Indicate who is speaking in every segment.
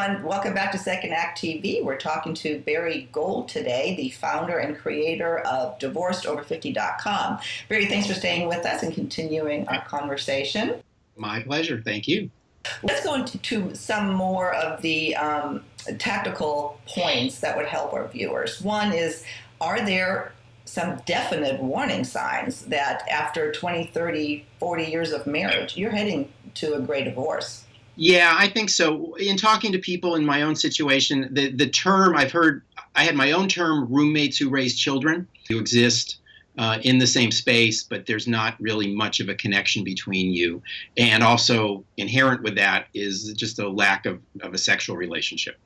Speaker 1: everyone. Welcome back to Second Act TV. We're talking to Barry Gold today, the founder and creator of DivorcedOver50.com. Barry, thanks for staying with us and continuing our conversation.
Speaker 2: My pleasure. Thank you.
Speaker 1: Let's go into some more of the tactical points that would help our viewers. One is, are there some definite warning signs that after 20, 30, 40 years of marriage, you're heading to a gray divorce?
Speaker 2: Yeah, I think so. In talking to people in my own situation, the term I've heard, I had my own term, roommates who raise children, who exist in the same space, but there's not really much of a connection between you. And also inherent with that is just a lack of a sexual relationship.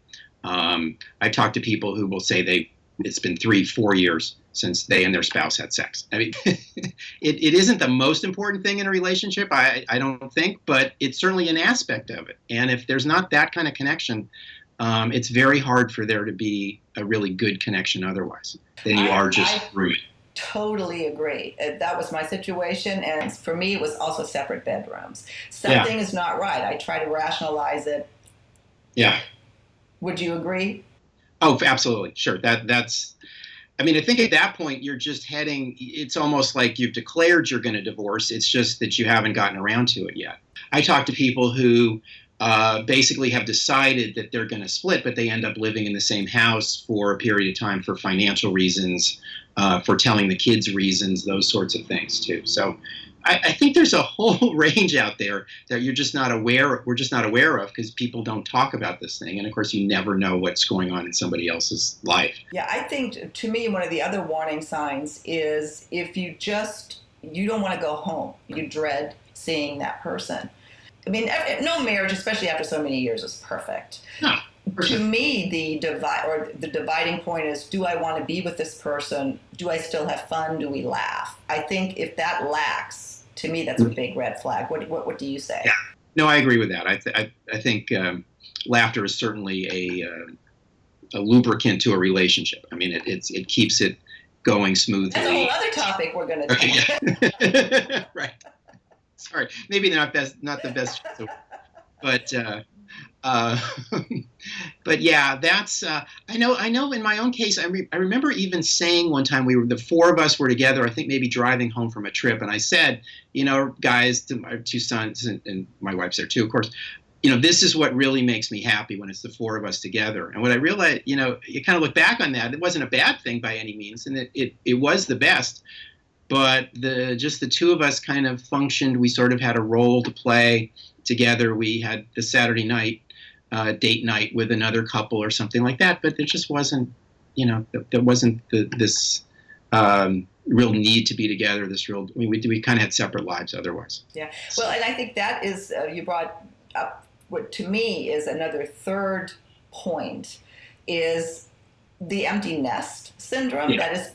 Speaker 2: I talk to people who will say it's been 3-4 years since they and their spouse had sex. I mean, it isn't the most important thing in a relationship, I don't think, but it's certainly an aspect of it. And if there's not that kind of connection, it's very hard for there to be a really good connection otherwise. Then you are just roommate.
Speaker 1: Totally agree. That was my situation, and for me, it was also separate bedrooms. Something is not right. I try to rationalize it.
Speaker 2: Yeah.
Speaker 1: Would you agree?
Speaker 2: Oh, absolutely. Sure. That's. I mean, I think at that point you're just heading. It's almost like you've declared you're going to divorce. It's just that you haven't gotten around to it yet. I talk to people who basically have decided that they're going to split, but they end up living in the same house for a period of time for financial reasons, for telling the kids reasons, those sorts of things too. So I think there's a whole range out there that you're just not aware. We're just not aware of because people don't talk about this thing, and of course, you never know what's going on in somebody else's life.
Speaker 1: Yeah, I think to me, one of the other warning signs is if you don't want to go home, you dread seeing that person. I mean, no marriage, especially after so many years, is perfect.
Speaker 2: No.
Speaker 1: To me, the dividing point is, do I want to be with this person? Do I still have fun? Do we laugh? I think if that lacks, to me, that's a big red flag. What do you say?
Speaker 2: Yeah. No, I agree with that. I think laughter is certainly a lubricant to a relationship. I mean, it keeps it going smoothly.
Speaker 1: That's a whole other topic we're going to take.
Speaker 2: Okay. Right. Sorry, maybe not the best, but but yeah, that's I know. In my own case, I remember even saying one time the four of us were together. I think maybe driving home from a trip, and I said, guys, to my two sons and my wife's there too, of course. This is what really makes me happy when it's the four of us together. And what I realized, you kind of look back on that, it wasn't a bad thing by any means, and it was the best. But just the two of us kind of functioned. We sort of had a role to play together. We had the Saturday night date night with another couple or something like that. But there just wasn't, there wasn't this real need to be together. We kind of had separate lives otherwise.
Speaker 1: Yeah. Well, and I think that is you brought up what to me is another third point is the empty nest syndrome.
Speaker 2: Yeah.
Speaker 1: That is,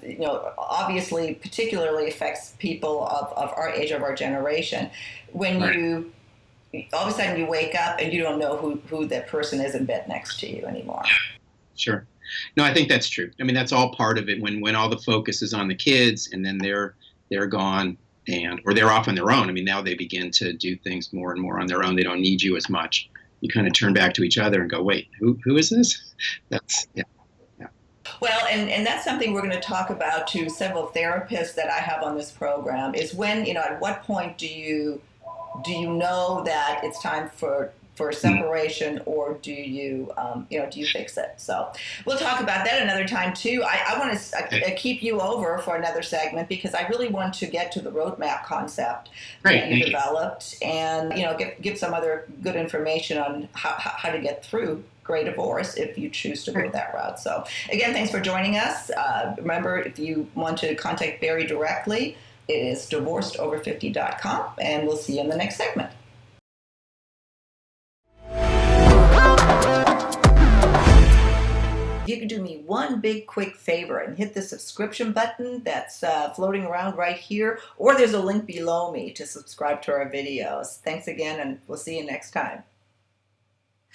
Speaker 1: obviously particularly affects people of our age, of our generation. When
Speaker 2: Right.
Speaker 1: all of a sudden you wake up and you don't know who that person is in bed next to you anymore.
Speaker 2: Sure. No, I think that's true. I mean, that's all part of it when all the focus is on the kids and then they're gone or they're off on their own. I mean, now they begin to do things more and more on their own. They don't need you as much. You kind of turn back to each other and go, wait, who is this? Yeah.
Speaker 1: Well, and that's something we're going to talk about to several therapists that I have on this program is when, at what point do you know that it's time for separation, or do you fix it? So we'll talk about that another time too. I want to keep you over for another segment because I really want to get to the roadmap concept that you developed and, give some other good information on how to get through gray divorce if you choose to go that route. So again, thanks for joining us. Remember, if you want to contact Barry directly, it is DivorcedOver50.com, and we'll see you in the next segment. If you could do me one big quick favor and hit the subscription button that's floating around right here, or there's a link below me to subscribe to our videos. Thanks again, and we'll see you next time.